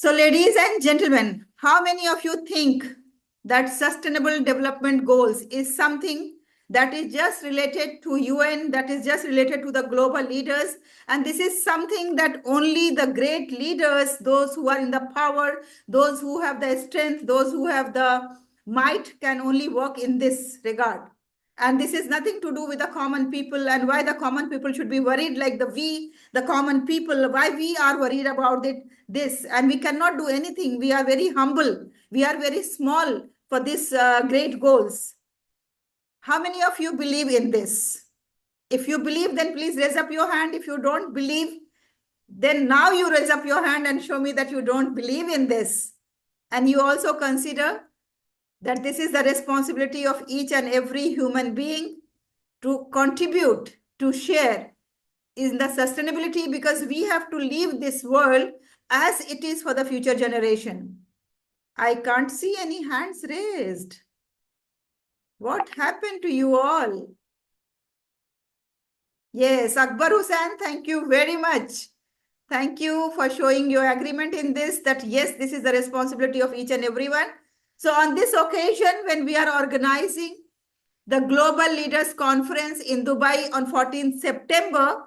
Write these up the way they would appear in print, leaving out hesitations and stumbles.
So, ladies and gentlemen, how many of you think that sustainable development goals is something that is just related to UN, that is just related to the global leaders, and this is something that only the great leaders, those who are in the power, those who have the strength, those who have the might, can only work in this regard? And this is nothing to do with the common people, and why the common people should be worried, like the common people, why we are worried about it, this, and we cannot do anything. We are very humble. We are very small for these great goals. How many of you believe in this? If you believe, then please raise up your hand. If you don't believe, then now you raise up your hand and show me that you don't believe in this. And you also consider that this is the responsibility of each and every human being to contribute, to share in the sustainability, because we have to leave this world as it is for the future generation. I can't see any hands raised. What happened to you all? Yes, Akbar Hussain, thank you very much. Thank you for showing your agreement in this, that yes, this is the responsibility of each and everyone. So on this occasion, when we are organizing the Global Leaders Conference in Dubai on 14th September,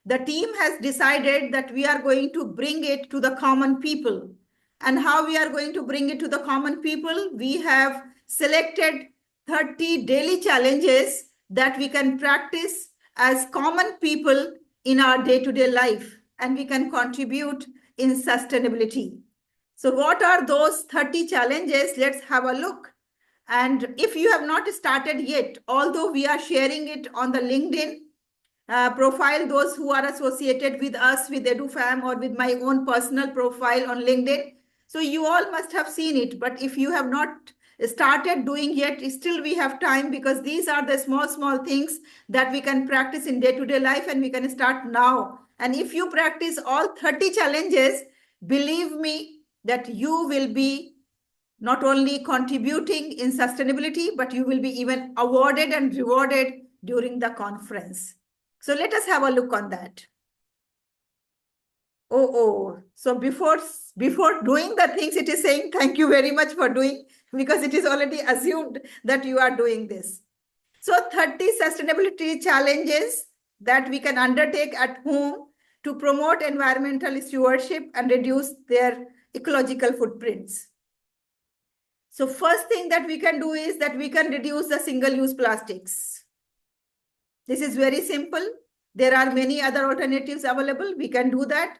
the team has decided that we are going to bring it to the common people. And how we are going to bring it to the common people? We have selected 30 daily challenges that we can practice as common people in our day-to-day life, and we can contribute in sustainability. So what are those 30 challenges? Let's have a look. And if you have not started yet, although we are sharing it on the LinkedIn profile, those who are associated with us, with EduFam, or with my own personal profile on LinkedIn, so you all must have seen it. But if you have not started doing yet, still we have time, because these are the small things that we can practice in day-to-day life, and we can start now. And if you practice all 30 challenges, believe me that you will be not only contributing in sustainability, but you will be even awarded and rewarded during the conference. So let us have a look on that. So before doing the things, it is saying thank you very much for doing, because it is already assumed that you are doing this. So 30 sustainability challenges that we can undertake at home to promote environmental stewardship and reduce their ecological footprints. So first thing that we can do is that we can reduce the single-use plastics. This is very simple. There are many other alternatives available. We can do that.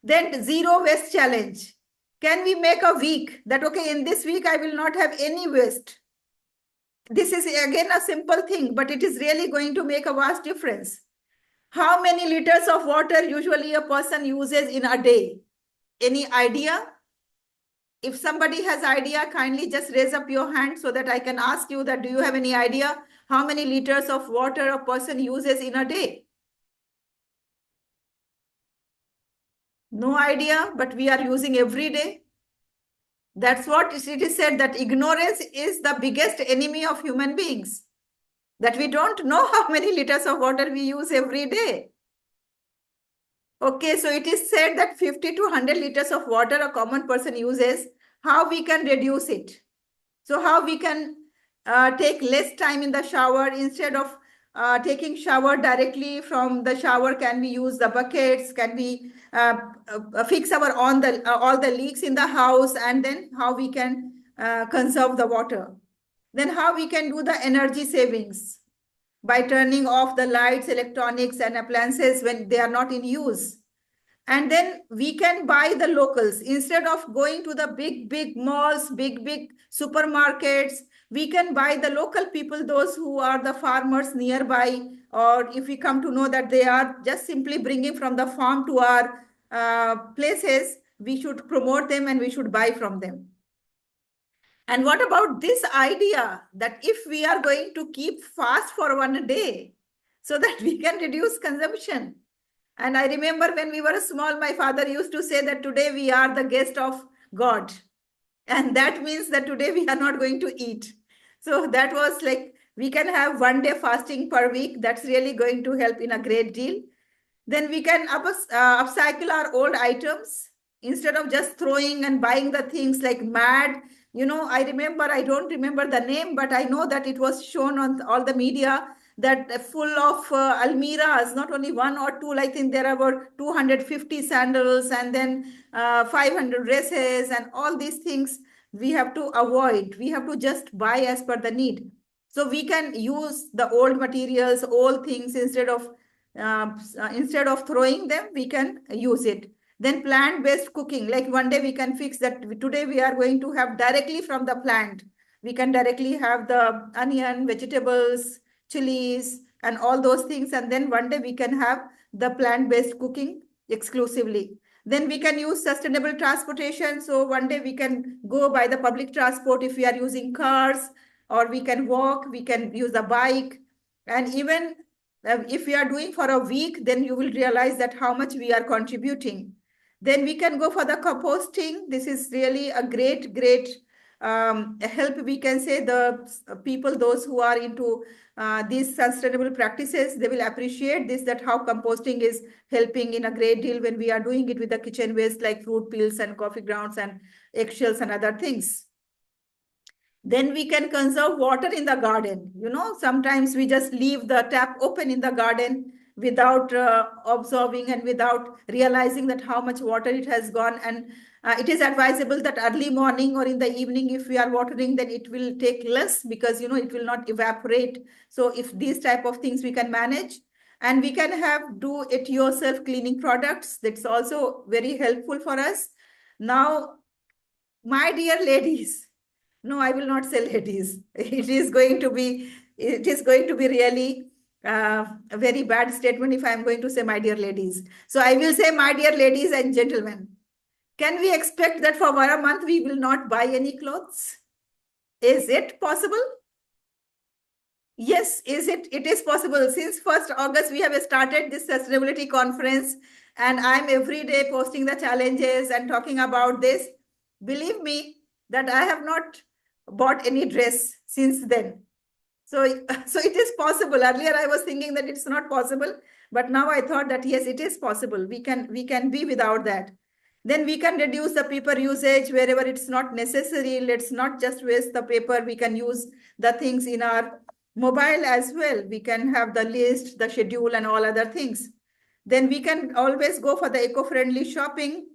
Then zero waste challenge. Can we make a week that, okay, in this week, I will not have any waste? This is again a simple thing, but it is really going to make a vast difference. How many liters of water usually a person uses in a day? Any idea? If somebody has idea, kindly just raise up your hand so that I can ask you that, do you have any idea how many liters of water a person uses in a day? No idea, but we are using every day. That's what it is said, that ignorance is the biggest enemy of human beings. That we don't know how many liters of water we use every day. Okay, so it is said that 50 to 100 liters of water a common person uses. How we can reduce it? So how we can take less time in the shower? Instead of taking shower directly from the shower, can we use the buckets? Can we fix all the leaks in the house? And then how we can conserve the water? Then how we can do the energy savings? By turning off the lights, electronics, and appliances when they are not in use. And then we can buy the locals. Instead of going to the big malls, big supermarkets, we can buy the local people, those who are the farmers nearby, or if we come to know that they are just simply bringing from the farm to our places, we should promote them and we should buy from them. And what about this idea that if we are going to keep fast for one day so that we can reduce consumption? And I remember when we were small, my father used to say that today we are the guest of God. And that means that today we are not going to eat. So that was like, we can have one day fasting per week. That's really going to help in a great deal. Then we can upcycle our old items instead of just throwing and buying the things like mad. I remember, I don't remember the name, but I know that it was shown on all the media that full of almiras, not only one or two, I think there were 250 sandals and then 500 dresses and all these things we have to avoid. We have to just buy as per the need. So we can use the old materials, old things instead of throwing them, we can use it. Then plant-based cooking, like one day we can fix that. Today we are going to have directly from the plant. We can directly have the onion, vegetables, chilies, and all those things. And then one day we can have the plant-based cooking exclusively. Then we can use sustainable transportation. So one day we can go by the public transport if we are using cars, or we can walk, we can use a bike. And even if we are doing for a week, then you will realize that how much we are contributing. Then we can go for the composting. This is really a great help. We can say the people, those who are into these sustainable practices, they will appreciate this, that how composting is helping in a great deal when we are doing it with the kitchen waste like fruit peels and coffee grounds and eggshells and other things. Then we can conserve water in the garden. Sometimes we just leave the tap open in the garden without observing and without realizing that how much water it has gone. And it is advisable that early morning or in the evening, if we are watering, then it will take less, because it will not evaporate. So if these type of things we can manage, and we can have do it yourself cleaning products, that's also very helpful for us. Now, my dear ladies, no, I will not say ladies. It is going to be really a very bad statement if I'm going to say my dear ladies. So I will say my dear ladies and gentlemen. Can we expect that for 1 month we will not buy any clothes? Is it possible? Yes, it is possible. Since 1st August, we have started this sustainability conference, and I'm every day posting the challenges and talking about this. Believe me that I have not bought any dress since then. So it is possible. Earlier I was thinking that it's not possible, but now I thought that yes, it is possible. We can be without that. Then we can reduce the paper usage wherever it's not necessary. Let's not just waste the paper. We can use the things in our mobile as well. We can have the list, the schedule, and all other things. Then we can always go for the eco-friendly shopping.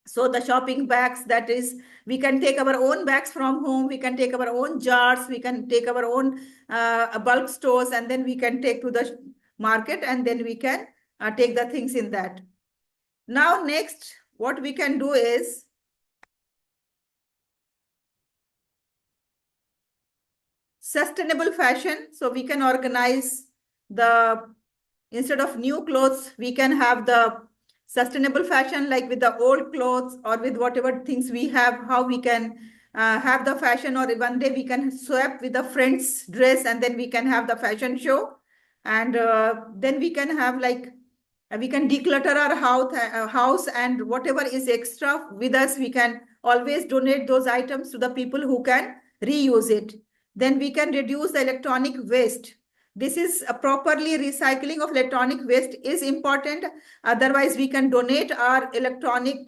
So the shopping bags, that is, we can take our own bags from home, we can take our own jars, we can take our own bulk stores, and then we can take to the market, and then we can take the things in that. Now, next, what we can do is sustainable fashion. So we can organize instead of new clothes, we can have the sustainable fashion, like with the old clothes or with whatever things we have, how we can have the fashion, or one day we can swap with a friend's dress and then we can have the fashion show. And then we can have we can declutter our house, and whatever is extra with us, we can always donate those items to the people who can reuse it. Then we can reduce the electronic waste. This is a properly recycling of electronic waste is important. Otherwise, we can donate our electronic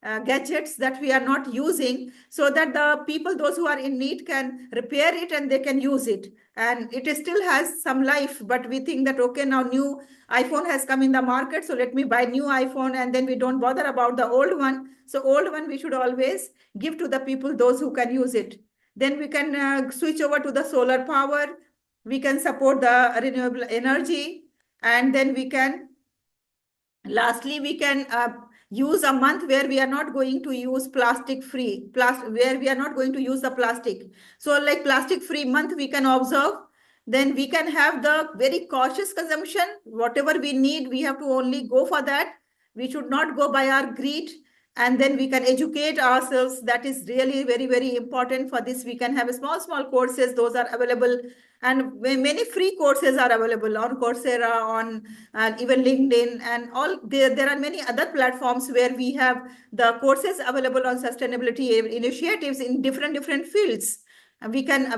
gadgets that we are not using, so that the people, those who are in need, can repair it and they can use it. And it still has some life, but we think that, okay, now new iPhone has come in the market, so let me buy new iPhone, and then we don't bother about the old one. So old one we should always give to the people, those who can use it. Then we can switch over to the solar power. We can support the renewable energy, and then we can, lastly, we can use a month where we are not going to use where we are not going to use the plastic. So like plastic free month we can observe. Then we can have the very cautious consumption. Whatever we need, we have to only go for that. We should not go by our greed. And then we can educate ourselves. That is really very important. For this, we can have small courses. Those are available, and many free courses are available on Coursera, on even LinkedIn, and all. There are many other platforms where we have the courses available on sustainability initiatives in different fields. We can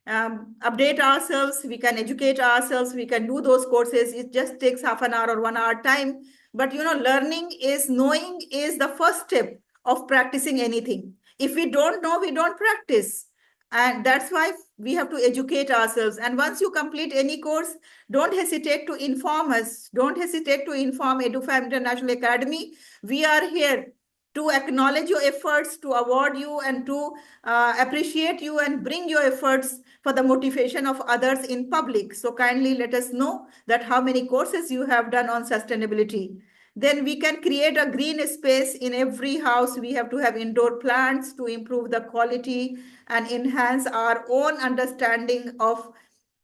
update ourselves, we can educate ourselves, we can do those courses. It just takes half an hour or 1 hour time. But learning is, knowing is the first step of practicing anything. If we don't know, we don't practice. And that's why we have to educate ourselves. And once you complete any course, don't hesitate to inform us. Don't hesitate to inform EduFam International Academy. We are here to acknowledge your efforts, to award you, and to appreciate you and bring your efforts for the motivation of others in public. So kindly let us know that how many courses you have done on sustainability. Then we can create a green space in every house. We have to have indoor plants to improve the quality and enhance our own understanding of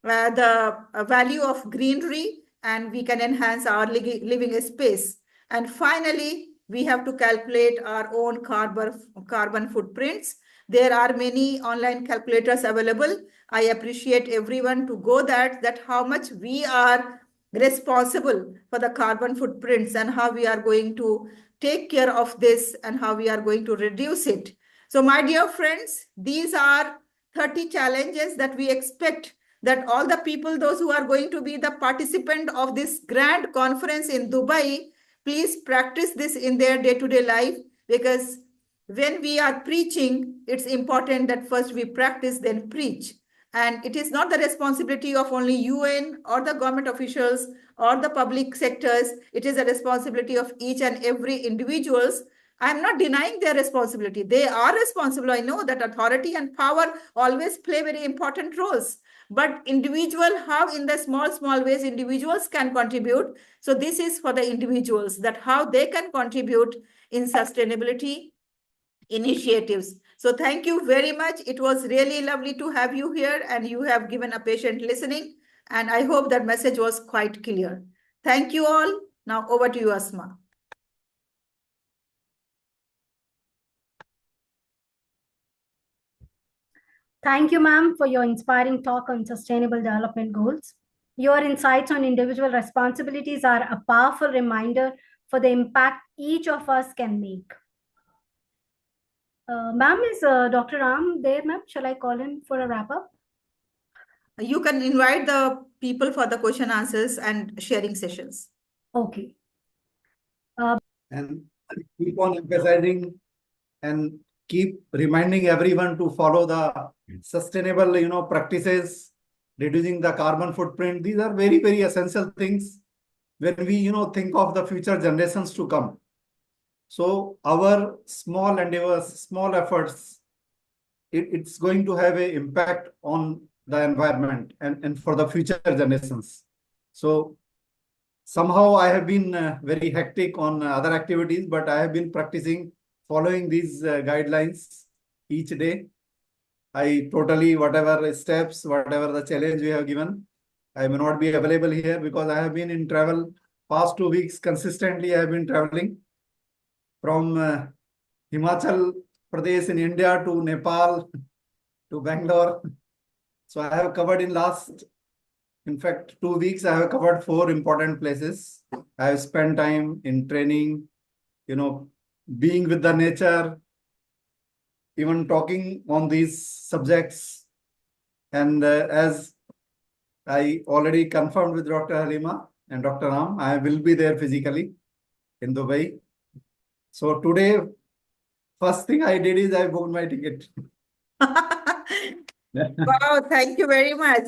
the value of greenery, and we can enhance our living space. And finally, we have to calculate our own carbon footprints. There are many online calculators available. I appreciate everyone to go that how much we are responsible for the carbon footprints and how we are going to take care of this and how we are going to reduce it. So my dear friends, these are 30 challenges that we expect that all the people, those who are going to be the participant of this grand conference in Dubai, please practice this in their day-to-day life, because when we are preaching, it's important that first we practice, then preach. And it is not the responsibility of only UN or the government officials or the public sectors. It is a responsibility of each and every individuals. I'm not denying their responsibility. They are responsible. I know that authority and power always play very important roles. But individual, how in the small ways individuals can contribute. So this is for the individuals, that how they can contribute in sustainability initiatives. So thank you very much. It was really lovely to have you here, and you have given a patient listening. And I hope that message was quite clear. Thank you all. Now over to you, Asma. Thank you, ma'am, for your inspiring talk on sustainable development goals. Your insights on individual responsibilities are a powerful reminder for the impact each of us can make. Ma'am, is Dr. Ram there, ma'am? Shall I call him for a wrap-up? You can invite the people for the question answers and sharing sessions. Okay. And keep on emphasizing and keep reminding everyone to follow the sustainable, practices, reducing the carbon footprint. These are very, very essential things when we, think of the future generations to come. So our small endeavors, small efforts, it's going to have an impact on the environment and for the future generations. So somehow I have been very hectic on other activities, but I have been practicing following these guidelines each day. I totally, whatever steps, whatever the challenge we have given, I may not be available here because I have been in travel past 2 weeks consistently. I have been traveling from Himachal Pradesh in India to Nepal to Bangalore. So I have covered in fact, 2 weeks, I have covered 4 important places. I have spent time in training, being with the nature, even talking on these subjects. And as I already confirmed with Dr. Halima and Dr. Ram, I will be there physically in Dubai. So today, first thing I did is I booked my ticket. Wow, thank you very much.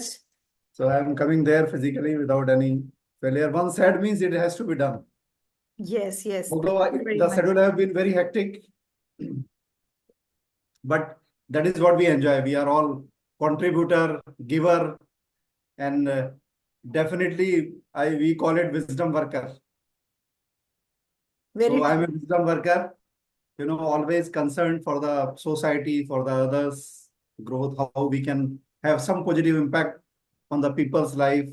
So I'm coming there physically without any failure. One said means it has to be done. Yes, yes. Although the schedule have been very hectic, but that is what we enjoy. We are all contributor, giver, and definitely we call it wisdom worker. So I'm a wisdom worker, always concerned for the society, for the others' growth, how we can have some positive impact on the people's life,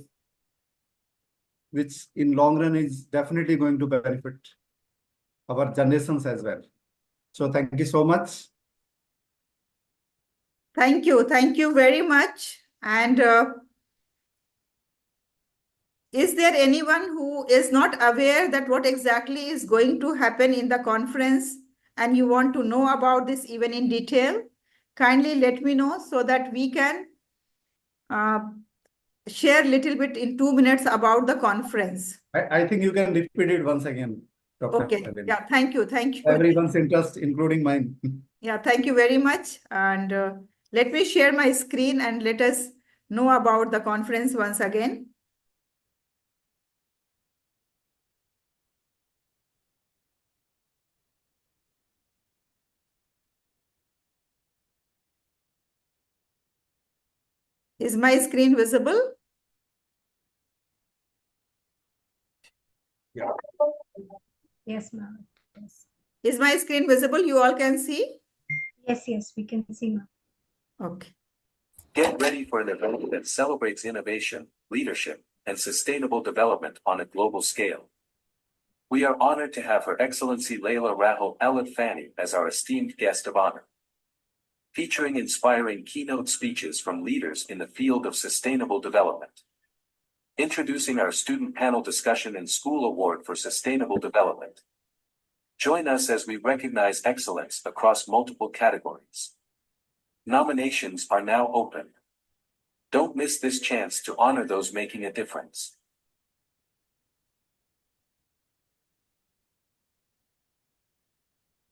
which in long run is definitely going to benefit our generations as well. So thank you so much. Thank you. Thank you very much. And is there anyone who is not aware that what exactly is going to happen in the conference and you want to know about this even in detail? Kindly let me know so that we can share a little bit in 2 minutes about the conference. I think you can repeat it once again, Dr. Okay. Nalin. Yeah, thank you. Thank you. Everyone's interest, including mine. Yeah, thank you very much. And let me share my screen and let us know about the conference once again. Is my screen visible? Yeah. Yes, ma'am. Yes. Is my screen visible? You all can see? Yes, we can see, ma'am. Okay. Get ready for an event that celebrates innovation, leadership, and sustainable development on a global scale. We are honored to have Her Excellency Laila Rahul Alad Fani as our esteemed guest of honor. Featuring inspiring keynote speeches from leaders in the field of sustainable development. Introducing our student panel discussion and school award for sustainable development. Join us as we recognize excellence across multiple categories. Nominations are now open. Don't miss this chance to honor those making a difference.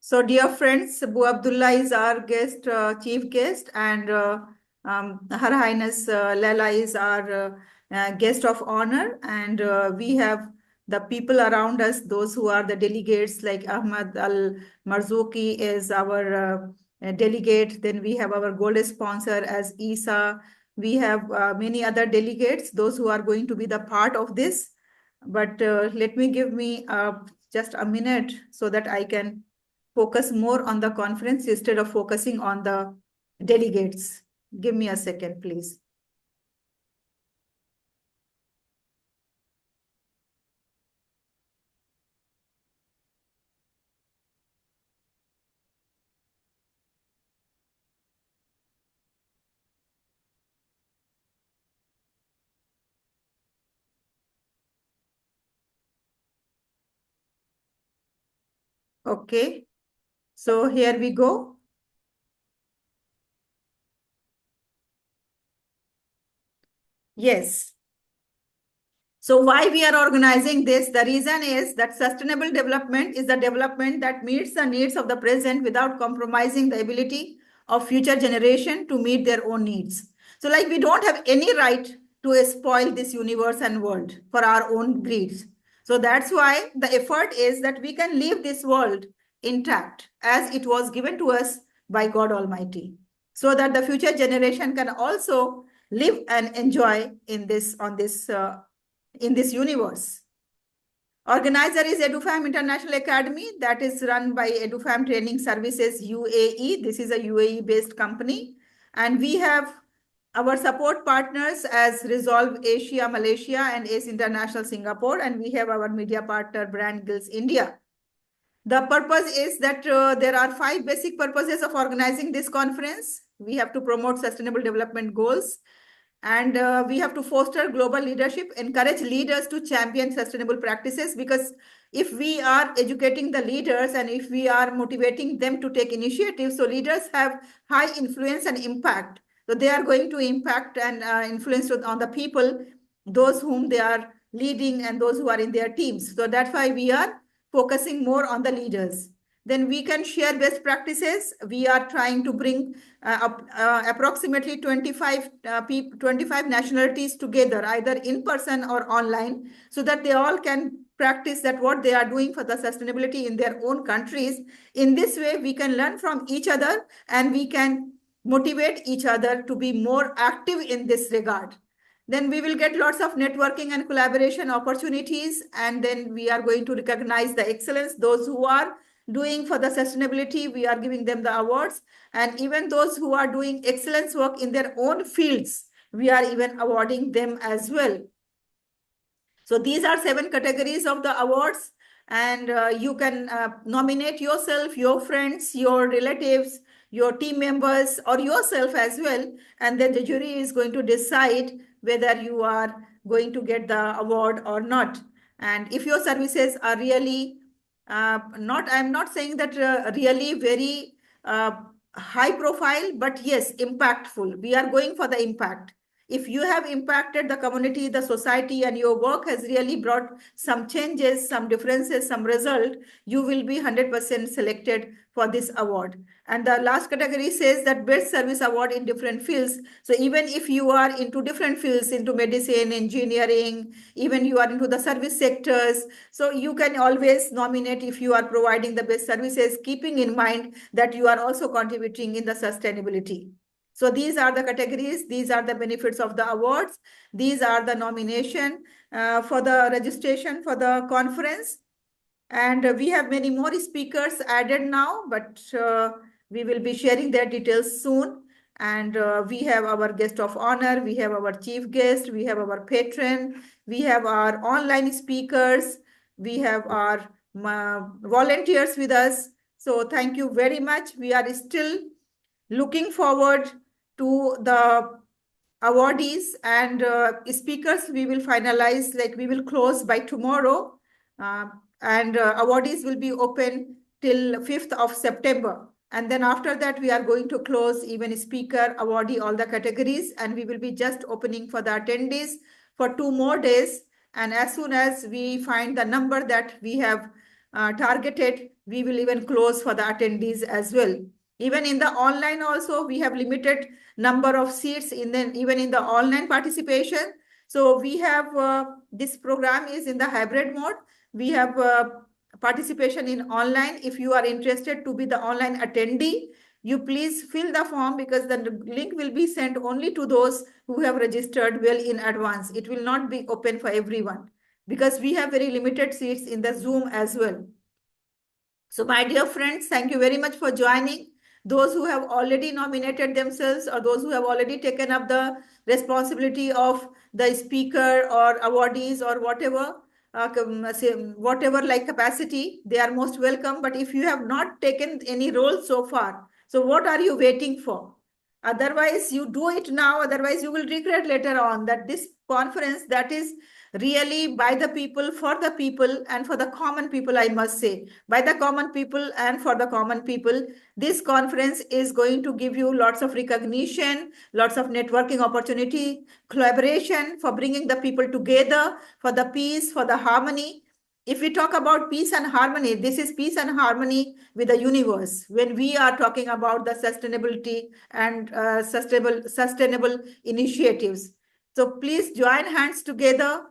So, dear friends, Abu Abdullah is our guest, chief guest, and Her Highness Laila is our guest of honor. And we have the people around us, those who are the delegates, like Ahmad Al Marzouki is our delegate. Then we have our gold sponsor as Isa. We have many other delegates, those who are going to be the part of this. But let me give me just a minute so that I can focus more on the conference instead of focusing on the delegates. Give me a second, please. Okay, so here we go. Yes. So why we are organizing this? The reason is that sustainable development is the development that meets the needs of the present without compromising the ability of future generation to meet their own needs. So like we don't have any right to spoil this universe and world for our own greeds. So that's why the effort is that we can leave this world intact as it was given to us by God Almighty, so that the future generation can also live and enjoy in this universe. Organizer is EduFam International Academy that is run by EduFam Training Services UAE. This is a UAE based company, and we have our support partners as Resolve Asia Malaysia and ACE International Singapore, and we have our media partner Brand Gills India. The purpose is that there are 5 basic purposes of organizing this conference. We have to promote sustainable development goals, and we have to foster global leadership, encourage leaders to champion sustainable practices, because if we are educating the leaders and if we are motivating them to take initiatives, so leaders have high influence and impact. So they are going to impact and influence on the people, those whom they are leading and those who are in their teams. So that's why we are focusing more on the leaders. Then we can share best practices. We are trying to bring approximately 25 nationalities together, either in person or online, so that they all can practice that what they are doing for the sustainability in their own countries. In this way, we can learn from each other and we can motivate each other to be more active in this regard. Then we will get lots of networking and collaboration opportunities, and then we are going to recognize the excellence. Those who are doing for the sustainability, we are giving them the awards, and even those who are doing excellence work in their own fields, we are even awarding them as well. So these are 7 categories of the awards, and you can nominate yourself, your friends, your relatives, your team members, or yourself as well, and then the jury is going to decide whether you are going to get the award or not. And if your services are really I'm not saying that really very high profile, but yes, impactful. We are going for the impact. If you have impacted the community, the society, and your work has really brought some changes, some differences, some result, you will be 100% selected for this award. And the last category says that best service award in different fields. So even if you are into different fields, into medicine, engineering, even you are into the service sectors, so you can always nominate if you are providing the best services, keeping in mind that you are also contributing in the sustainability. So these are the categories, these are the benefits of the awards, these are the nomination for the registration for the conference. And we have many more speakers added now, but we will be sharing their details soon. And we have our guest of honor, we have our chief guest, we have our patron, we have our online speakers, we have our volunteers with us. So thank you very much. We are still looking forward to the awardees and speakers. We will finalize, like we will close by tomorrow, and awardees will be open till 5th of September. And then after that, we are going to close even speaker, awardee, all the categories, and we will be just opening for the attendees for 2 more days. And as soon as we find the number that we have targeted, we will even close for the attendees as well. Even in the online also, we have limited number of seats even in the online participation. So we have, this program is in the hybrid mode. We have participation in online. If you are interested to be the online attendee, you please fill the form, because the link will be sent only to those who have registered well in advance. It will not be open for everyone, because we have very limited seats in the Zoom as well. So my dear friends, thank you very much for joining. Those who have already nominated themselves, or those who have already taken up the responsibility of the speaker or awardees or whatever, whatever like capacity, they are most welcome. But if you have not taken any role so far, so what are you waiting for? Otherwise, you do it now. Otherwise, you will regret later on that this conference that is really by the people, for the people, and for the common people, I must say, by the common people and for the common people, this conference is going to give you lots of recognition, lots of networking opportunity, collaboration, for bringing the people together, for the peace, for the harmony. If we talk about peace and harmony, this is peace and harmony with the universe. When we are talking about the sustainability and sustainable initiatives. So please join hands together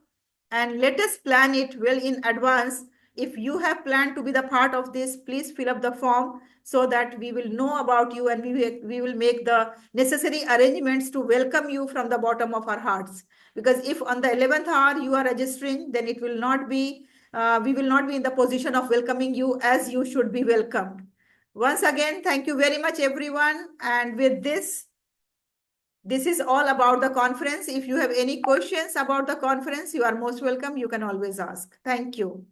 and let us plan it well in advance. If you have planned to be the part of this, please fill up the form so that we will know about you, and we will make the necessary arrangements to welcome you from the bottom of our hearts. Because if on the 11th hour you are registering, then it will not be, we will not be in the position of welcoming you as you should be welcomed. Once again, thank you very much, everyone. And with this is all about the conference. If you have any questions about the conference, you are most welcome. You can always ask. Thank you.